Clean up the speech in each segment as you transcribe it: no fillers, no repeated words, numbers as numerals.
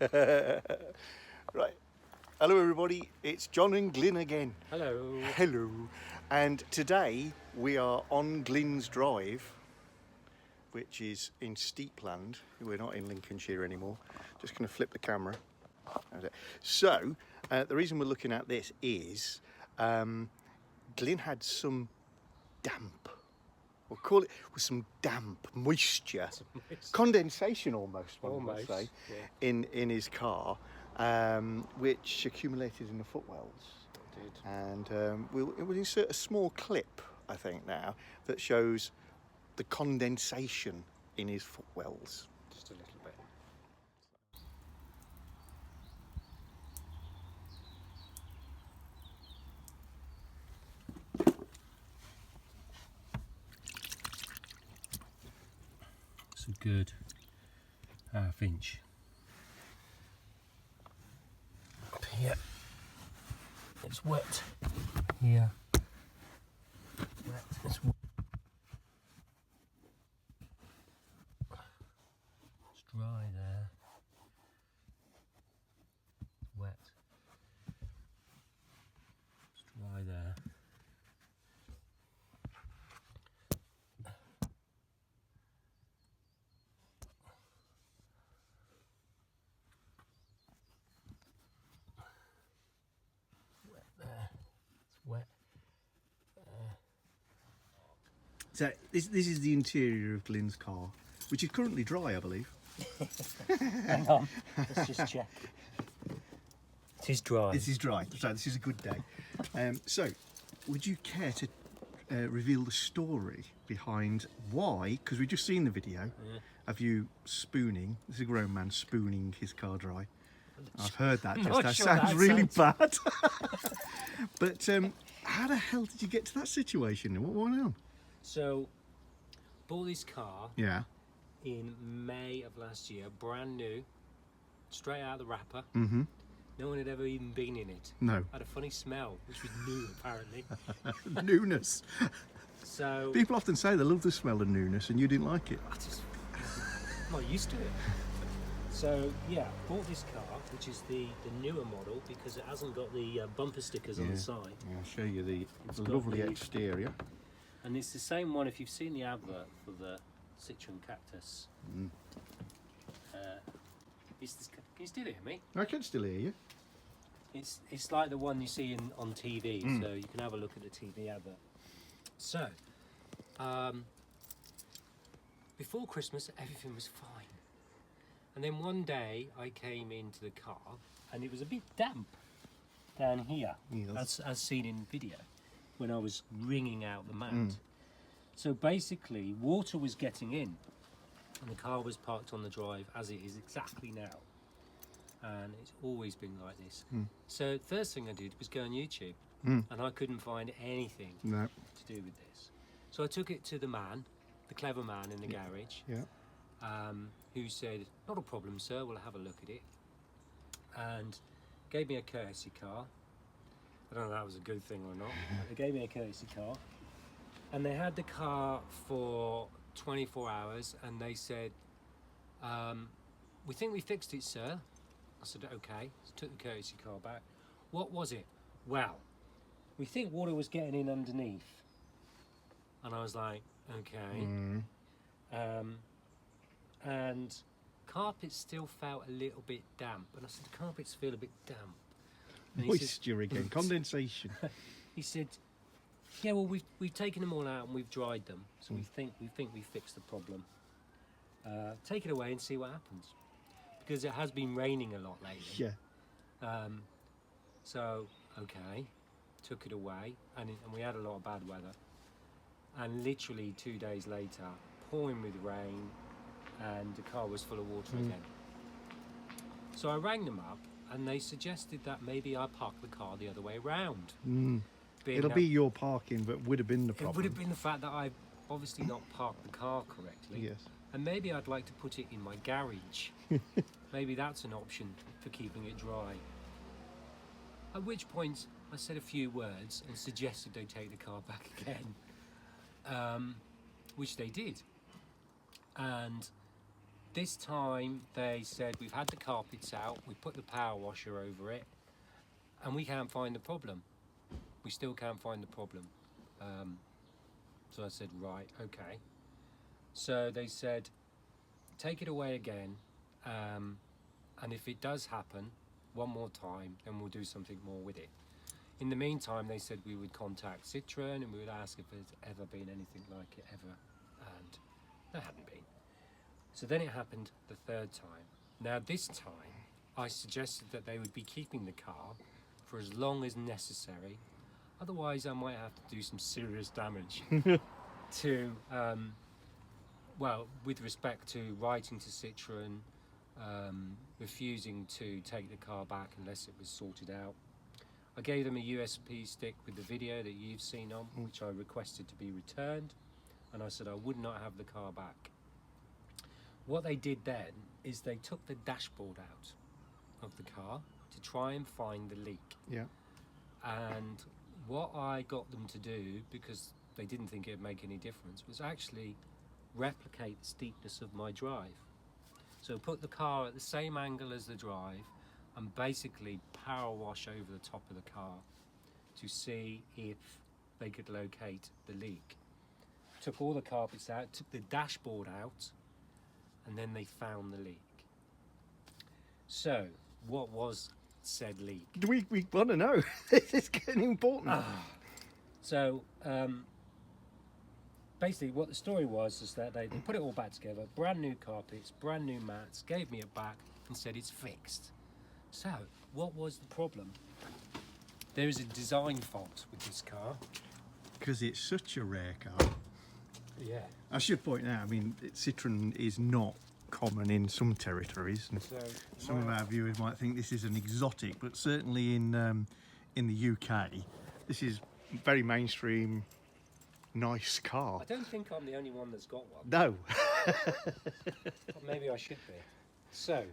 Right. Hello everybody, it's John and Glyn again. Hello. Hello. And today we are on Glyn's Drive, which is in Steepland. We're not in Lincolnshire anymore. Just going to flip the camera. So, the reason we're looking at this is Glyn had some damp. We'll call it with some damp moisture, condensation almost, one would say, yeah. in his car, which accumulated in the footwells. It did. And we'll insert a small clip, I think, now that shows the condensation in his footwells. Just a little bit. It's a good half-inch. Up here, it's wet. Here, wet. It's wet. It's dry there. It's wet. It's dry there. Wet there. It's wet. So this is the interior of Glyn's car, which is currently dry, I believe. Hang on, let's just check. It is dry. This is dry, so this is a good day. So, would you care to reveal the story behind why, because we've just seen the video of you spooning, this is a grown man spooning his car dry. I've heard that, just that sure sounds that really sounds- bad. But how the hell did you get to that situation? What went on? So, bought this car Yeah. in May of last year, brand new, straight out of the wrapper. Mm-hmm. No one had ever even been in it. No. Had a funny smell, which was new apparently. Newness. So People often say they love the smell of newness and you didn't like it. I'm not used to it. So yeah, bought this car, which is the newer model because it hasn't got the bumper stickers on the side. Yeah, I'll show you the got lovely the- exterior. And it's the same one if you've seen the advert for the Citroen Cactus. It's this, can you still hear me? I can still hear you. It's like the one you see on TV, so you can have a look at the TV advert. So, before Christmas, everything was fine. And then one day I came into the car and it was a bit damp down here, Yes. as seen in video, when I was wringing out the mat. So basically, water was getting in and the car was parked on the drive as it is exactly now. And it's always been like this. So first thing I did was go on YouTube and I couldn't find anything No. to do with this. So I took it to the man, the clever man in the garage, Yeah. who said, "Not a problem, sir, we'll have a look at it." And gave me a courtesy car. I don't know if that was a good thing or not. But they gave me a courtesy car. And they had the car for 24 hours and they said, "We think we fixed it, sir." I said, "Okay." So took the courtesy car back. "What was it?" "Well, we think water was getting in underneath." And I was like, "Okay." And carpets still felt a little bit damp. And I said, "The carpets feel a bit damp." And he said- Moisture again, condensation. He said, "Yeah, well, we've taken them all out and we've dried them, so we think we fixed the problem. Take it away and see what happens, because it has been raining a lot lately." Yeah. So okay, took it away, and we had a lot of bad weather, and literally 2 days later, pouring with rain, and the car was full of water again. So I rang them up, and they suggested that maybe I park the car the other way around. It'll be your parking, but would have been the problem. It would have been the fact that I've obviously not parked the car correctly. Yes. And maybe I'd like to put it in my garage. Maybe that's an option for keeping it dry. At which point I said a few words and suggested they take the car back again, which they did. And this time they said we've had the carpets out, we put the power washer over it, and we can't find the problem. We still can't find the problem. So I said, right, okay. So they said, take it away again, and if it does happen one more time, then we'll do something more with it. In the meantime, they said we would contact Citroen and we would ask if there's ever been anything like it ever, and there hadn't been. So then it happened the third time. Now this time, I suggested that they would be keeping the car for as long as necessary. Otherwise, I might have to do some serious damage to, well, with respect to writing to Citroen, refusing to take the car back unless it was sorted out. I gave them a USB stick with the video that you've seen on, which I requested to be returned, and I said I would not have the car back. What they did then is they took the dashboard out of the car to try and find the leak. Yeah. And what I got them to do, because they didn't think it'd make any difference, was actually replicate the steepness of my drive. So put the car at the same angle as the drive and basically power wash over the top of the car to see if they could locate the leak. Took all the carpets out, took the dashboard out, and then they found the leak. So, what was said leak? We want to know. This is getting important. So, basically what the story was is that they put it all back together, brand new carpets, brand new mats, gave me it back and said it's fixed. So, what was the problem? There is a design fault with this car. Because it's such a rare car. Yeah. I should point out, I mean, Citroen is not common in some territories, and So some of our viewers might think this is an exotic, but certainly in the UK, this is very mainstream, nice car. I don't think I'm the only one that's got one. No. Maybe I should be. So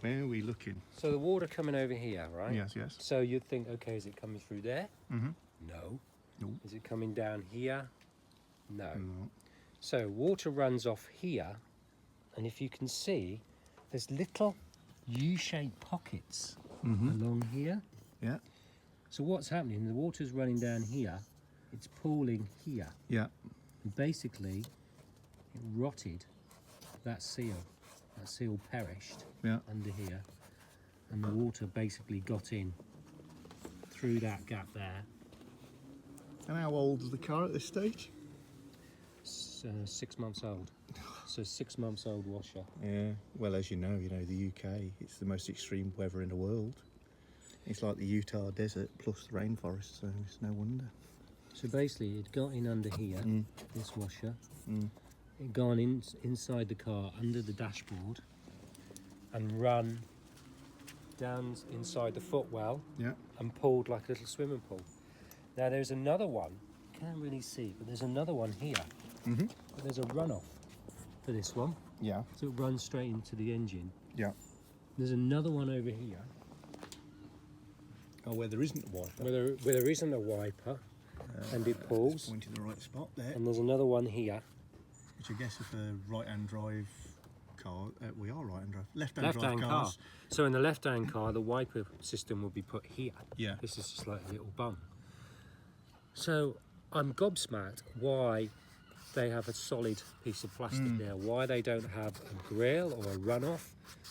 Where are we looking? the water coming over here, right? Yes. So you'd think, okay, is it coming through there? Mm-hmm. No. No. Is it coming down here? No. No. So water runs off here, and if you can see, there's little U-shaped pockets along here. Yeah. So what's happening? The water's running down here, it's pooling here, Yeah. and basically it rotted that seal. That seal perished Yeah. under here, and the water basically got in through that gap there. And how old is the car at this stage? 6 months old. So 6 months old washer. Yeah. Well, as you know, the UK, it's the most extreme weather in the world. It's like the Utah desert plus the rainforest, so it's no wonder. So basically it got in under here, this washer. Mm. It gone inside the car under the dashboard and run down inside the footwell Yeah. and pulled like a little swimming pool. Now there's another one, can't really see, but there's another one here. Mm-hmm. But there's a runoff for this one, Yeah. so it runs straight into the engine. Yeah. There's another one over here Oh, where there isn't a wiper. where there isn't a wiper, and it pulls. Point in the right spot there. And there's another one here. Which I guess if a right-hand drive car, we are right-hand drive, left-hand Left-hand drive car. cars. So in the left-hand car, the wiper system will be put here. Yeah. This is just like a little bung. So I'm gobsmacked why they have a solid piece of plastic there, why they don't have a grill or a runoff.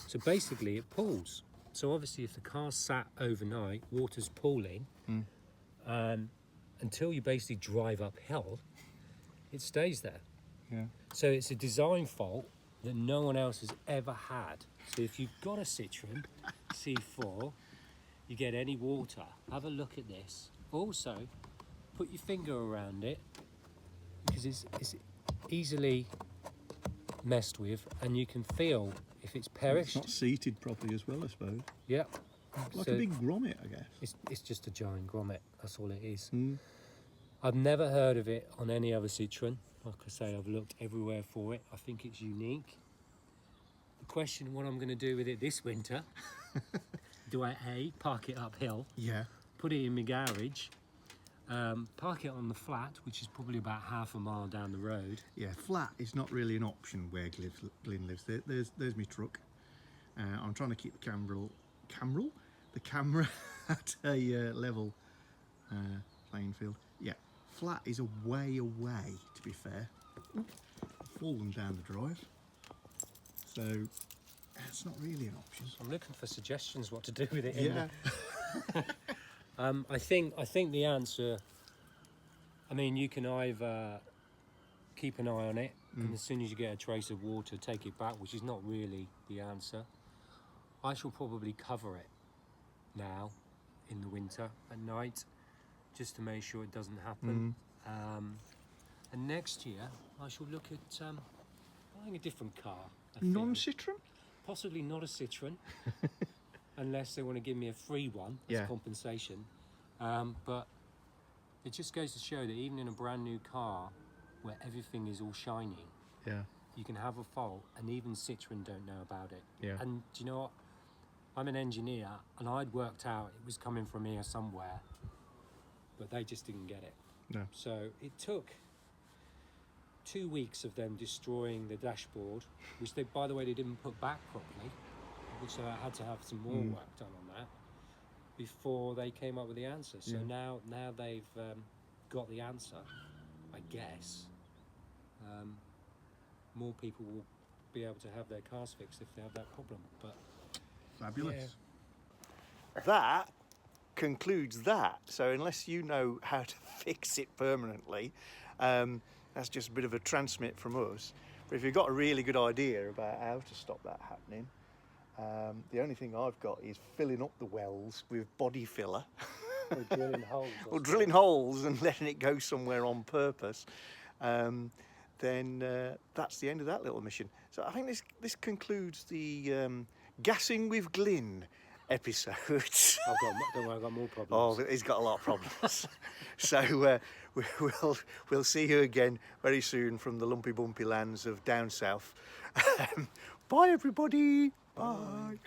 So basically it pools. So obviously if the car's sat overnight, water's pooling, until you basically drive uphill, it stays there. Yeah. So it's a design fault that no one else has ever had. So if you've got a Citroen C4, you get any water, have a look at this. Also, put your finger around it, because it's easily messed with, and you can feel if it's It's perished. not seated properly as well, I suppose. Yep. Like So a big grommet, I guess. it's just a giant grommet, that's all it is. Mm. I've never heard of it on any other Citroen. Like I say, I've looked everywhere for it. I think it's unique. The question, what I'm going to do with it this winter, do I A, park it uphill, Yeah. put it in my garage, Park it on the flat, which is probably about half a mile down the road. Yeah, flat is not really an option where Glyn lives. There's my truck. I'm trying to keep the camera at a level playing field. Yeah, flat is a way away, to be fair. Fallen down the drive, so that's not really an option. I'm looking for suggestions what to do with it. Yeah. I think the answer. I mean, you can either keep an eye on it, and as soon as you get a trace of water, take it back, which is not really the answer. I shall probably cover it now in the winter at night, just to make sure it doesn't happen. And next year, I shall look at buying a different car. Non-Citroen? Possibly not a Citroen, unless they want to give me a free one as compensation. But it just goes to show that even in a brand new car, where everything is all shiny, you can have a fault, and even Citroen don't know about it. And do you know what? I'm an engineer, and I'd worked out it was coming from here somewhere, but they just didn't get it. No. So it took 2 weeks of them destroying the dashboard, which they, by the way, they didn't put back properly, which I had to have some more work done on that before they came up with the answer. So now they've got the answer, I guess. More people will be able to have their cars fixed if they have that problem. But fabulous. That concludes that. So unless you know how to fix it permanently, that's just a bit of a transmit from us. But if you've got a really good idea about how to stop that happening, the only thing I've got is filling up the wells with body filler. Or drilling holes. Or drilling holes and letting it go somewhere on purpose. Then that's the end of that little mission. So I think this concludes the Gassing with Glyn episode. Don't worry, I've got more problems. Oh, he's got a lot of problems. So we'll see you again very soon from the lumpy bumpy lands of down south. Bye everybody. Bye.